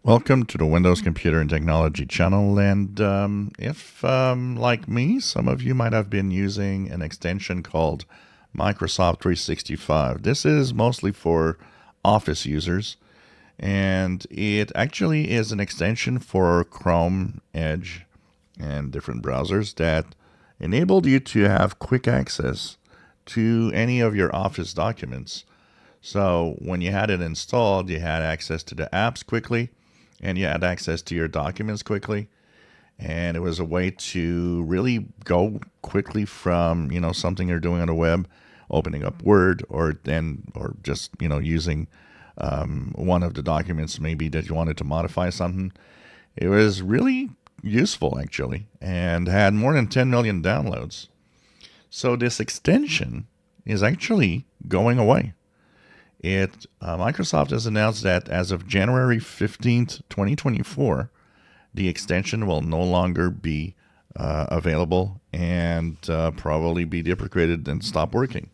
Welcome to the Windows Computer and Technology channel. And if, like me, some of you might have been using an extension called Microsoft 365. This is mostly for Office users, and it actually is an extension for Chrome, Edge, and different browsers that enabled you to have quick access to any of your Office documents. So when you had it installed, you had access to the apps quickly, and you had access to your documents quickly. And it was a way to really go quickly from, something you're doing on the web, opening up Word, or just, using one of the documents maybe that you wanted to modify something. It was really useful, actually, and had more than 10 million downloads. So this extension is actually going away. Microsoft has announced that as of January 15th, 2024, the extension will no longer be available and probably be deprecated and stop working.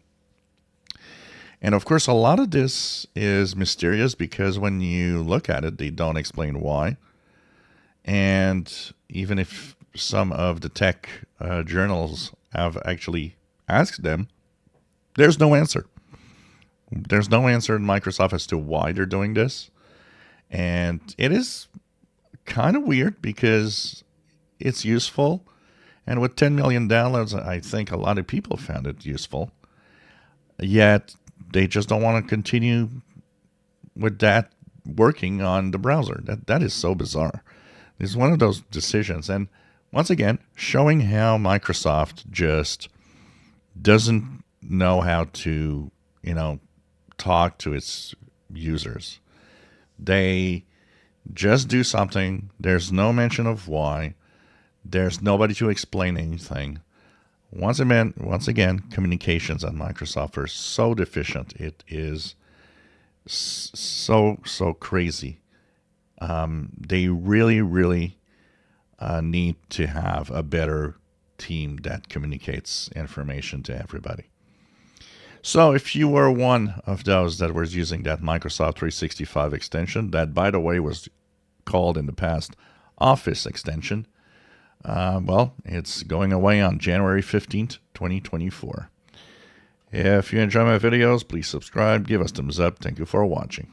And of course, a lot of this is mysterious because when you look at it, they don't explain why. And even if some of the tech journals have actually asked them, there's no answer. There's no answer in Microsoft as to why they're doing this. And it is kind of weird because it's useful. And with 10 million downloads, I think a lot of people found it useful. Yet they just don't want to continue with that working on the browser. That is so bizarre. It's one of those decisions. And once again, showing how Microsoft just doesn't know how to, talk to its users. They just do something. There's no mention of why. There's nobody to explain anything. Once again, communications at Microsoft are so deficient. It is so crazy. They really need to have a better team that communicates information to everybody. So if you were one of those that was using that Microsoft 365 extension, that, by the way, was called in the past Office extension, it's going away on January 15th, 2024. If you enjoy my videos, please subscribe, give us thumbs up. Thank you for watching.